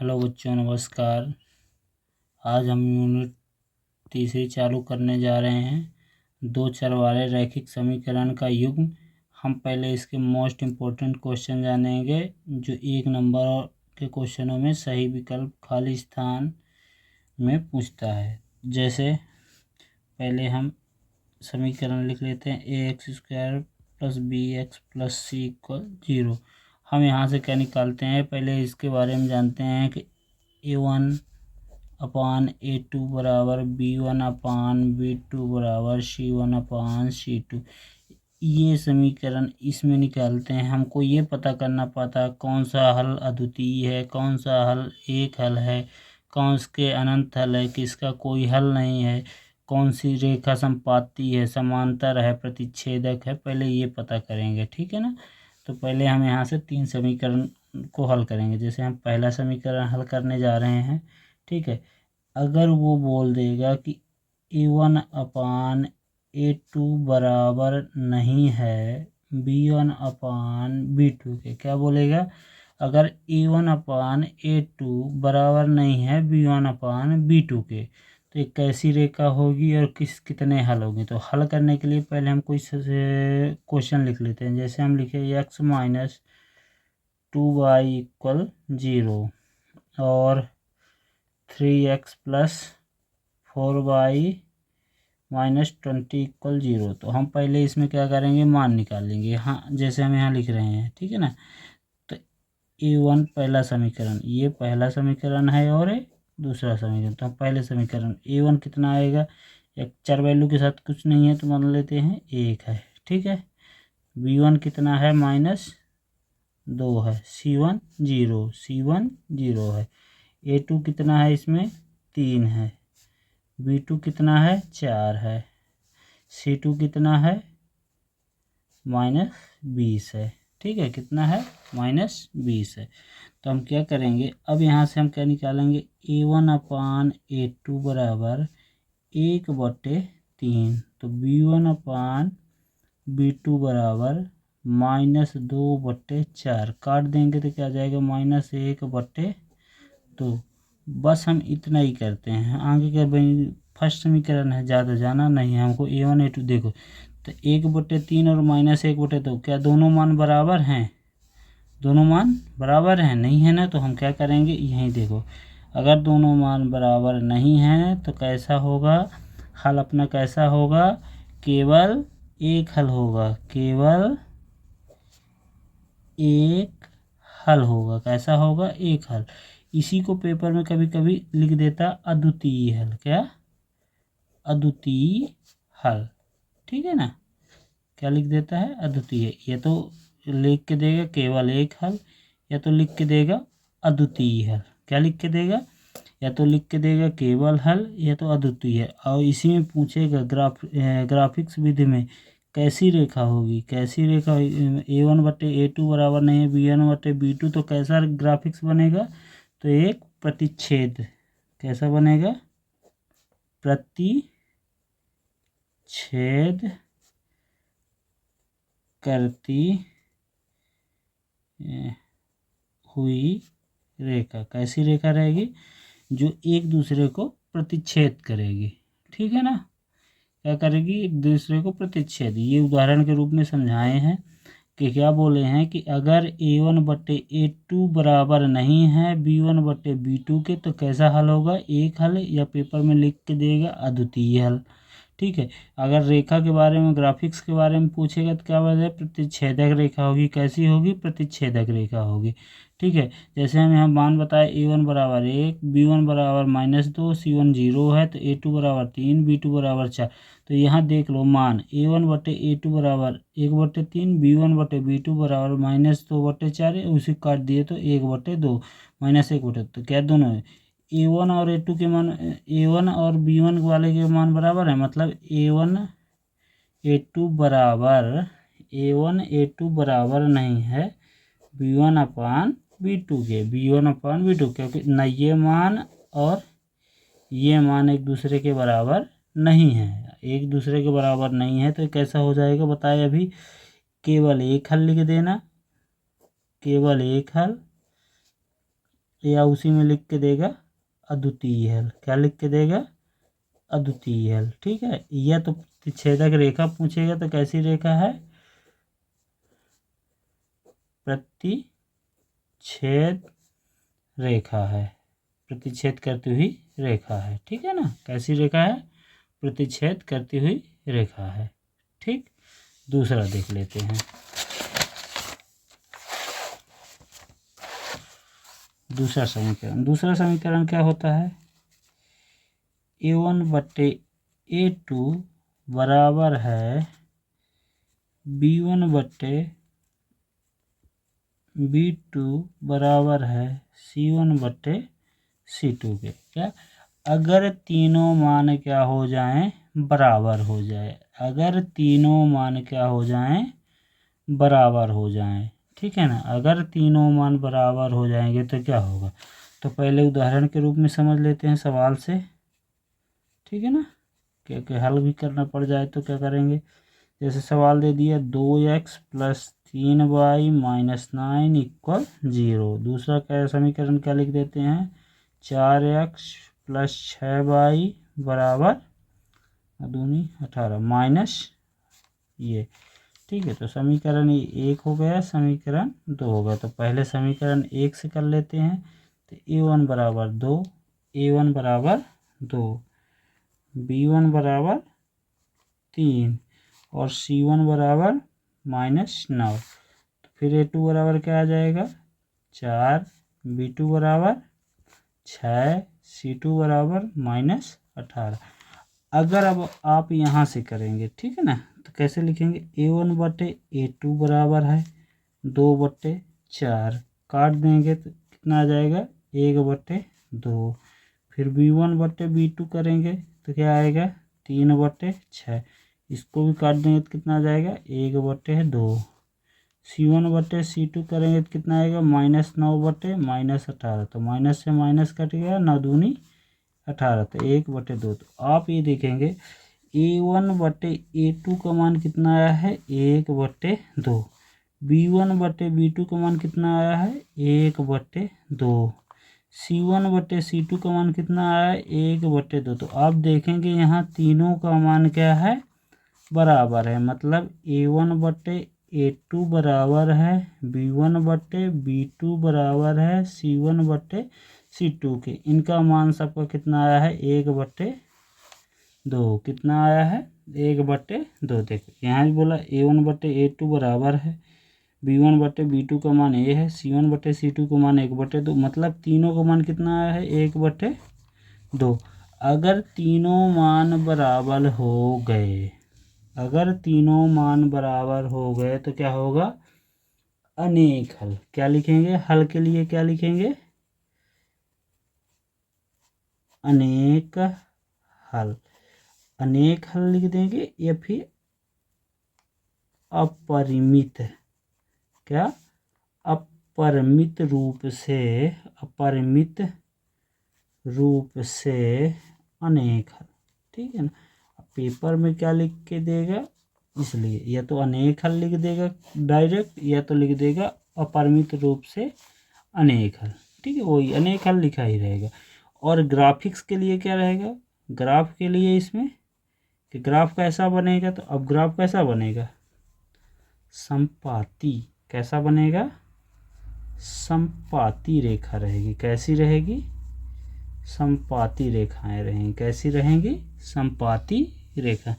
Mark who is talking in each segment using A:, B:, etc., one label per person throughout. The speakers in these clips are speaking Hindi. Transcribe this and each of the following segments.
A: हेलो बच्चों, नमस्कार। आज हम यूनिट तीसरी चालू करने जा रहे हैं। दो चर वाले रैखिक समीकरण का युग्म। हम पहले इसके मोस्ट इम्पोर्टेंट क्वेश्चन जानेंगे, जो 1 नंबर के क्वेश्चनों में सही विकल्प खाली स्थान में पूछता है। जैसे पहले हम समीकरण लिख लेते हैं, ax² + bx + c = 0। हम यहाँ से क्या निकालते हैं, पहले इसके बारे में जानते हैं कि a1/a2 बराबर b1/b2 बराबर c1/c2। ये समीकरण इसमें निकालते हैं। हमको ये पता करना पड़ता कौन सा हल अद्वितीय है, कौन सा हल एक हल है, कौन के अनंत हल है, किसका कोई हल नहीं है, कौन सी रेखा संपाती है, समांतर है, प्रतिच्छेदक है। पहले ये पता करेंगे, ठीक है ना। तो पहले हम यहाँ से 3 समीकरण को हल करेंगे। जैसे हम पहला समीकरण हल करने जा रहे हैं, ठीक है। अगर वो बोल देगा कि a1/a2 बराबर नहीं है b1/b2 के, क्या बोलेगा, अगर a1/a2 बराबर नहीं है b1/b2 के, तो एक कैसी रेखा होगी और कितने हल होंगे। तो हल करने के लिए पहले हम कोई क्वेश्चन लिख लेते हैं। जैसे हम लिखे x - 2y = 0 और 3x + 4y - 20 = 0। तो हम पहले इसमें क्या करेंगे, मान निकालेंगे। हाँ, जैसे हम यहाँ लिख रहे हैं, ठीक है ना। तो a1 पहला समीकरण, ये पहला समीकरण है और ये दूसरा समीकरण। तो हम पहले समीकरण a1 कितना आएगा, एक चर वैल्यू के साथ कुछ नहीं है तो मान लेते हैं 1 है, ठीक है। b1 कितना है, -2 है, c1 0 है। a2 कितना है, इसमें 3 है। b2 कितना है, 4 है। c2 कितना है, -20 है, ठीक है। कितना है, -20 है। तो हम क्या करेंगे, अब यहाँ से हम क्या निकालेंगे, a1/a2 बराबर 1/3। तो b1/b2 बराबर -2/4। काट देंगे तो क्या आ जाएगा, -1/2। बस हम इतना ही करते हैं। आगे क्या भाई, फर्स्ट समीकरण है, ज़्यादा जाना नहीं है हमको। a1 a2 देखो, तो 1/3 और -1/2, क्या दोनों मान बराबर हैं, दोनों मान बराबर हैं, नहीं है ना। तो हम क्या करेंगे, यहीं देखो, अगर दोनों मान बराबर नहीं हैं तो कैसा होगा हल अपना, कैसा होगा, केवल एक हल होगा, केवल एक हल होगा। कैसा होगा, एक हल। इसी को पेपर में कभी कभी लिख देता अद्वितीय हल। क्या, अद्वितीय हल, ठीक है ना। क्या लिख देता है, अद्वितीय। या तो लिख के देगा केवल एक हल, या तो लिख के देगा अद्वितीय हल। क्या लिख के देगा, या तो लिख के देगा केवल हल, या तो अद्वितीय। और इसी में पूछेगा ग्राफिक्स विधि में कैसी रेखा होगी, कैसी रेखा a1/a2 बराबर नहीं है b1/b2, तो कैसा ग्राफिक्स बनेगा, तो एक प्रतिच्छेद। कैसा बनेगा, प्रतिच्छेद करती हुई रेखा। कैसी रेखा रहेगी, जो एक दूसरे को प्रतिच्छेद करेगी, ठीक है ना। क्या करेगी, एक दूसरे को प्रतिच्छेद। ये उदाहरण के रूप में समझाए हैं कि क्या बोले हैं कि अगर a1/a2 बराबर नहीं है b1/b2 के, तो कैसा हल होगा, एक हल, या पेपर में लिख के देगा अद्वितीय हल, ठीक है। अगर रेखा के बारे में, ग्राफिक्स के बारे में पूछेगा तो क्या बताए, प्रतिच्छेदक रेखा होगी। कैसी होगी, प्रतिच्छेदक रेखा होगी, ठीक है। जैसे हम यहाँ मान बताए, a1 बराबर 1, b1 बराबर -2, c1 0 है, तो a2 बराबर 3, b2 बराबर 4। तो यहाँ देख लो मान, a1/a2 बराबर 1/3, b1/b2 बराबर -2/4, उसी काट दिए तो 1/2 -1/2। तो क्या दोनों है, a1 और a2 के मान, a1 और b1 वाले के मान बराबर है, मतलब a1 a2 बराबर नहीं है b1/b2 के, b1/b2, क्योंकि न ये मान और ये मान एक दूसरे के बराबर नहीं है, एक दूसरे के बराबर नहीं है। तो कैसा हो जाएगा बताए, अभी केवल एक हल लिख देना, केवल एक हल। या उसी में लिख के देगा अद्वितीय हल। क्या लिख के देगा? अद्वितीय हल। ठीक है। या तो प्रतिच्छेदक रेखा पूछेगा तो कैसी रेखा है? प्रतिच्छेद रेखा है, प्रतिच्छेद करती हुई रेखा है। ठीक है ना? कैसी रेखा है? प्रतिच्छेद करती हुई रेखा है। ठीक। दूसरा देख लेते हैं। दूसरा समीकरण क्या होता है? A1 बटे A2 बराबर है B1 बटे B2 बराबर है C1 बटे C2 के। क्या? अगर तीनों मान क्या हो जाएं? बराबर हो जाए। अगर तीनों मान क्या हो जाएं? बराबर हो जाएं। ठीक है ना? अगर तीनों मान बराबर हो जाएंगे तो क्या होगा? तो पहले उदाहरण के रूप में समझ लेते हैं सवाल से। ठीक है ना? क्योंकि हल भी करना पड़ जाए तो क्या करेंगे? जैसे सवाल दे दिया 2x plus 3y minus 9 equal 0। दूसरा क्या समीकरण क्या लिख देते हैं? 4x प्लस 6y बराबर 18 माइनस ये। ठीक है। तो समीकरण 1 हो गया, समीकरण 2 हो गया। तो पहले समीकरण 1 से कर लेते हैं। तो A1 बराबर 2, A1 बराबर 2, B1 बराबर 3 और C1 बराबर -9। तो फिर A2 बराबर क्या आ जाएगा? 4, B2 बराबर 6, C2 बराबर -18। अगर अब आप यहाँ से करेंगे, ठीक है ना, तो कैसे लिखेंगे? A1 बटे A2 बराबर है 2/4। काट देंगे तो कितना आ जाएगा? 1/2। फिर B1 बटे B2 करेंगे तो क्या आएगा? 3/6। इसको भी काट देंगे तो कितना आ जाएगा? 1/2। C1 बटे C2 करेंगे तो कितना आएगा? -9 बटे -18। तो माइनस से माइनस कट गया, 9 दूनी 18, तो 1/2। तो आप ये देखेंगे A1 बटे A2 का मान कितना आया है? 1/2। B1 बटे B2 का मान कितना आया है? 1/2। C1 बटे C2 का मान कितना आया है? 1/2। तो आप देखेंगे यहाँ तीनों का मान क्या है? बराबर है। मतलब A1 बटे A2 बराबर है B1 बटे B2 बराबर है C1 बटे C2 के। इनका मान सबका कितना आया है? 1/2। कितना आया है? 1/2। देखो यहाँ भी बोला A1 बटे A2 बराबर है B1 बटे B2 का मान A है, C1 बटे C2 का मान 1/2। मतलब तीनों का मान कितना आया है? 1/2। अगर तीनों मान बराबर हो गए, अगर तीनों मान बराबर हो गए तो क्या होगा? अनेक हल। क्या लिखेंगे? हल के लिए क्या लिखेंगे? अनेक हल। अनेक हल लिख देंगे या फिर अपरिमित। क्या? अपरिमित रूप से, अपरिमित रूप से अनेक हल। ठीक है ना? पेपर में क्या लिख के देगा? इसलिए या तो अनेक हल लिख देगा डायरेक्ट, या तो लिख देगा अपरिमित रूप से अनेक हल। ठीक है, वही अनेक हल लिखा ही रहेगा। और ग्राफिक्स के लिए क्या रहेगा? ग्राफ के लिए इसमें कि ग्राफ कैसा बनेगा? तो अब ग्राफ कैसा बनेगा? संपाती। कैसा बनेगा? संपाती रेखा रहेगी। कैसी रहेगी? संपाती रेखाएं रहेंगी। कैसी रहेंगी? संपाती रेखा।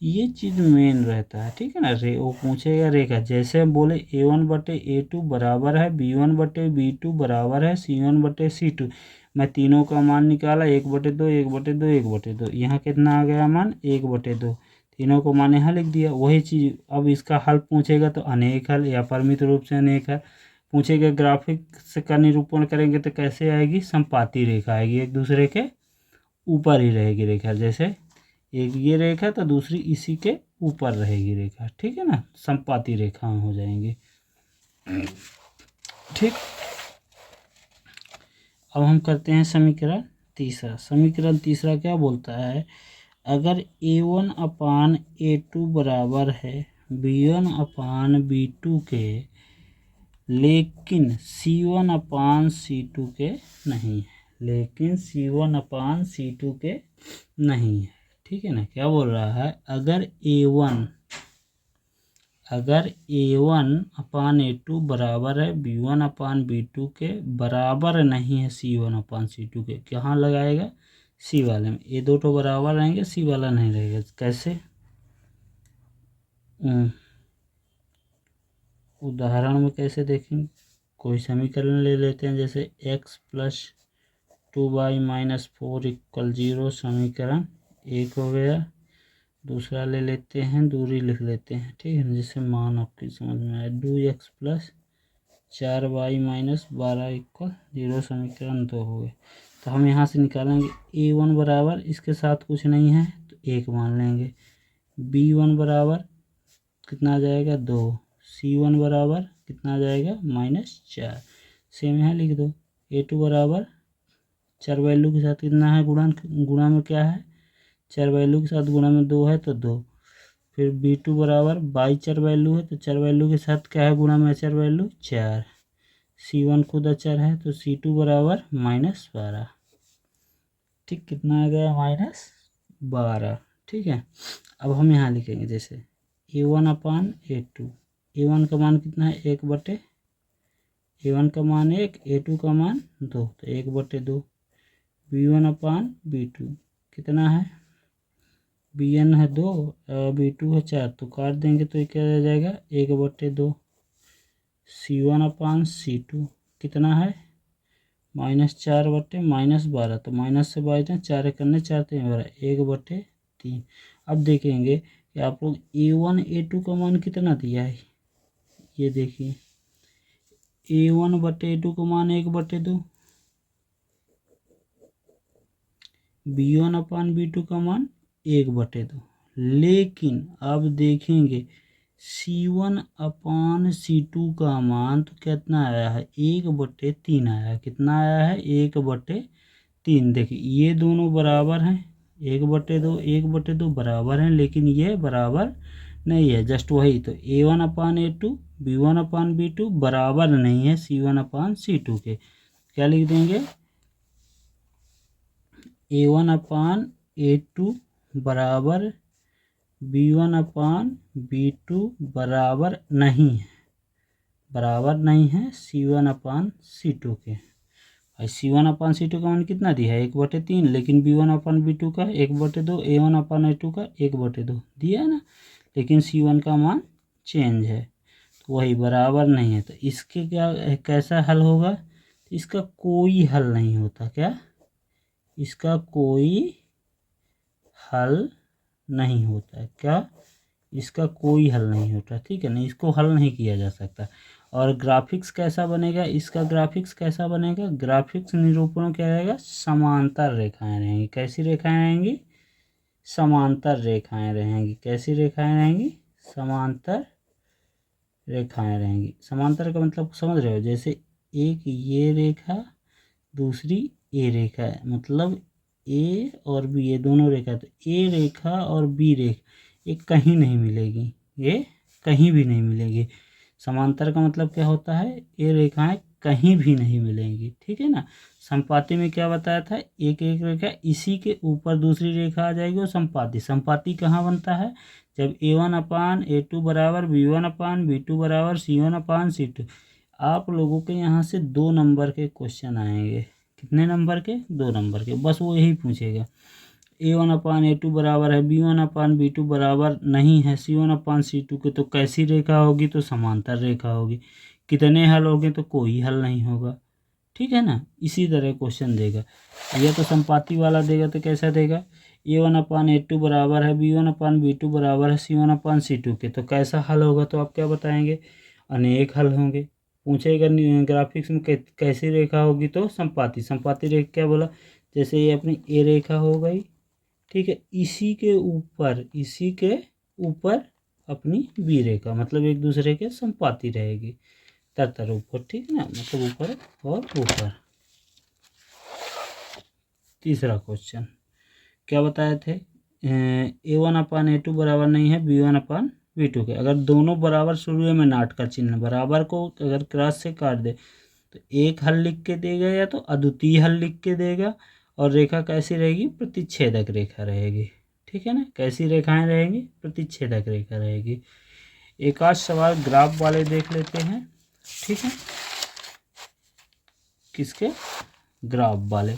A: ये चीज़ मेन रहता है। ठीक है ना? वो पूछेगा रेखा। जैसे हम बोले A1 बटे A2 बराबर है B1 बटे B2 बराबर है C1 बटे C2। मैं तीनों का मान निकाला 1/2 1/2 1/2। यहाँ कितना आ गया मान? 1/2। तीनों को मान यहाँ लिख दिया। वही चीज़ अब इसका हल पूछेगा तो अनेक हल या परिमित रूप से अनेक हल पूछेगा। ग्राफिक से का निरूपण करेंगे तो कैसे आएगी? संपाती रेखा आएगी, एक दूसरे के ऊपर ही रहेगी रेखा। जैसे एक ये रेखा तो दूसरी इसी के ऊपर रहेगी रेखा। ठीक है ना? संपाती रेखा हो जाएंगे। ठीक। अब हम करते हैं समीकरण तीसरा। समीकरण तीसरा क्या बोलता है? अगर A1 अपान A2 बराबर है B1 अपान B2 के, लेकिन C1 अपान C2 के नहीं है, लेकिन C1 अपान C2 के नहीं है। ठीक है ना। क्या बोल रहा है, अगर A1 अपान A2 बराबर है B1 अपान B2 के बराबर नहीं है C1 अपान C2 के, कहाँ लगाएगा, C वाले में। ये दो तो बराबर रहेंगे, C वाला नहीं रहेगा। कैसे, उदाहरण में कैसे देखेंगे, कोई समीकरण ले लेते हैं, जैसे x plus 2y minus 4 equal 0 समीकरण एक हो गया। दूसरा ले लेते हैं, दूरी लिख लेते हैं, ठीक है ना, जिससे मान आपकी समझ में आए। 2x plus 4y minus 12 equal 0 समीकरण 2 हो गए। तो हम यहाँ से निकालेंगे A1 बराबर, इसके साथ कुछ नहीं है तो 1 मान लेंगे। B1 बराबर कितना आ जाएगा, 2। C1 बराबर कितना आ जाएगा, -4। सेम यहाँ लिख दो। A2 बराबर 4 वैल्यू के साथ कितना है, गुणा में क्या है, 4 वैल्यू के साथ गुणा में 2 है तो 2। फिर B2 बराबर 4 वैल्यू है तो 4 वैल्यू के साथ क्या है, गुणा में 4 वैल्यू 4। C1 खुद अचर है तो C2 बराबर -12। ठीक, कितना आ गया, -12। ठीक है। अब हम यहाँ लिखेंगे जैसे A1 अपान A2। A1 का मान कितना है, 1/, A1 का मान 1, A2 का मान 2 तो 1/2। B1 अपान B2 कितना है, Bn है 2, B2 है 4 तो काट देंगे तो ये क्या रह जाएगा, 1/2। C1 अपान C2 कितना है, -4/, -12 तो माइनस से बाईस 4 करने 4 3 1/3। अब देखेंगे कि आप लोग A1 A2 का मान कितना दिया है, ये देखिए A1/A2 का मान 1/2, B1 अपान B2 का मान 1/2। लेकिन अब देखेंगे C1 अपान C2 का मान तो कितना आया है, 1/3 आया है। कितना आया है, 1/3। देखिए ये दोनों बराबर हैं, 1/2 1/2 बराबर हैं, लेकिन ये बराबर नहीं है, जस्ट वही। तो A1 अपान A2 B1 अपान B2 बराबर नहीं है C1 अपान C2 के। क्या लिख देंगे, A1 अपान A2 बराबर B1 अपान B2 बराबर नहीं है, C1 अपान C2 के। और C1 अपान C2 का मान कितना दिया है, 1/3, लेकिन B1 अपान B2 का 1/2, A1 अपान A2 का 1/2 दिया है ना, लेकिन C1 का मान चेंज है तो वही बराबर नहीं है। तो इसके क्या, कैसा हल होगा, तो इसका कोई हल नहीं होता। क्या, इसका कोई हल नहीं होता है। क्या, इसका कोई हल नहीं होता, ठीक है ना, इसको हल नहीं किया जा सकता। और ग्राफिक्स कैसा बनेगा, इसका ग्राफिक्स कैसा बनेगा, ग्राफिक्स निरूपण क्या रहेगा, समांतर रेखाएं रहेंगी। कैसी रेखाएं रहेंगी, समांतर रेखाएं रहेंगी। कैसी रेखाएं रहेंगी, समांतर रेखाएं रहेंगी। समांतर का मतलब समझ रहे हो, जैसे एक ये रेखा, दूसरी ए रेखा है, मतलब ए और बी ये दोनों रेखा, तो ए रेखा और बी रेखा ये कहीं नहीं मिलेगी, ये कहीं भी नहीं मिलेगी। समांतर का मतलब क्या होता है, ये रेखाएं कहीं भी नहीं मिलेंगी, ठीक है ना। संपाती में क्या बताया था, एक एक रेखा इसी के ऊपर दूसरी रेखा आ जाएगी और संपाती। संपाती कहाँ बनता है, जब A1 अपान A2 बराबर B1 अपान B2 बराबर C1 अपान C2। आप लोगों के यहाँ से 2 नंबर के क्वेश्चन आएंगे। कितने नंबर के, 2 नंबर के, बस वो यही पूछेगा। A1 अपान A2 बराबर है B1 अपान B2 बराबर नहीं है C1 अपान C2 के, तो कैसी रेखा होगी, तो समांतर रेखा होगी। कितने हल होंगे, तो कोई हल नहीं होगा, ठीक है ना। इसी तरह क्वेश्चन देगा। या तो संपाती वाला देगा तो कैसा देगा, A1 अपान A2 बराबर है B1 अपान B2 बराबर है C1 अपान C2 के, तो कैसा हल होगा, तो आप क्या बताएंगे, अनेक हल होंगे। पूछेगा ग्राफिक्स में कैसी रेखा होगी, तो संपाती। संपाती रेखा क्या बोला, जैसे ये अपनी ए रेखा हो गई, ठीक है, इसी के ऊपर अपनी बी रेखा, मतलब एक दूसरे के संपाती रहेगी, तर ऊपर, ठीक है ना, मतलब ऊपर और ऊपर। तीसरा क्वेश्चन क्या बताए थे, A1 अपान A2 बराबर नहीं है B1 अपान V2 के। अगर दोनों बराबर शुरू में नाट का चिन्ह, बराबर को अगर क्रॉस से काट दे तो एक हल लिख के देगा या तो अद्वितीय हल लिख के देगा। और रेखा कैसी रहेगी? प्रतिच्छेदक रेखा रहेगी। ठीक है ना, कैसी रेखाएं रहेंगी? प्रतिच्छेदक रेखा रहेगी। एक आध सवाल ग्राफ वाले देख लेते हैं। ठीक है, किसके? ग्राफ वाले।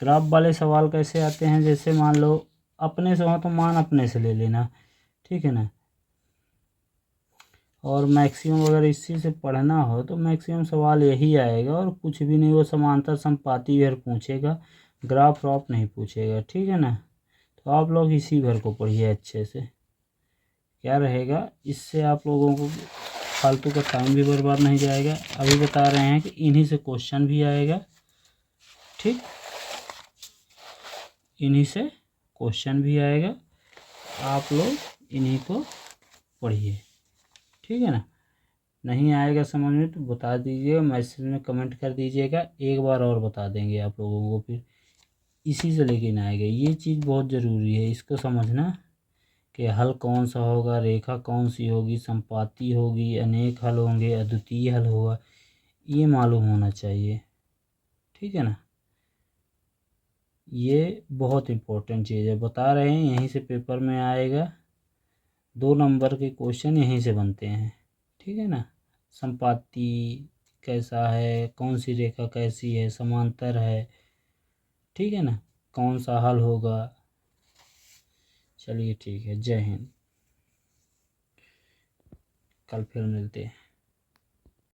A: ग्राफ वाले सवाल कैसे आते हैं? जैसे मान लो अपने से हो तो मान अपने से ले लेना, ठीक है ना। और मैक्सिमम अगर इसी से पढ़ना हो तो मैक्सिमम सवाल यही आएगा, और कुछ भी नहीं, वो समांतर समपाती भर पूछेगा, ग्राफ व्राफ नहीं पूछेगा। ठीक है ना, तो आप लोग इसी भर को पढ़िए अच्छे से। क्या रहेगा इससे? आप लोगों को फालतू का टाइम भी बर्बाद नहीं जाएगा। अभी बता रहे हैं कि इन्हीं से क्वेश्चन भी आएगा। ठीक, इन्हीं से क्वेश्चन भी आएगा, आप लोग इन्हीं को पढ़िए। ठीक है ना, नहीं आएगा समझ में तो बता दीजिएगा, मैसेज में कमेंट कर दीजिएगा, एक बार और बता देंगे आप लोगों को, फिर इसी से लेकिन आएगा। ये चीज़ बहुत ज़रूरी है, इसको समझना कि हल कौन सा होगा, रेखा कौन सी होगी, संपाती होगी, अनेक हल होंगे, अद्वितीय हल होगा, ये मालूम होना चाहिए। ठीक है ना, ये बहुत इम्पोर्टेंट चीज़ है, बता रहे हैं, यहीं से पेपर में आएगा। 2 नंबर के क्वेश्चन यहीं से बनते हैं। ठीक है ना, संपाती कैसा है, कौन सी रेखा कैसी है, समांतर है, ठीक है ना, कौन सा हल होगा। चलिए ठीक है, जय हिंद, कल फिर मिलते हैं।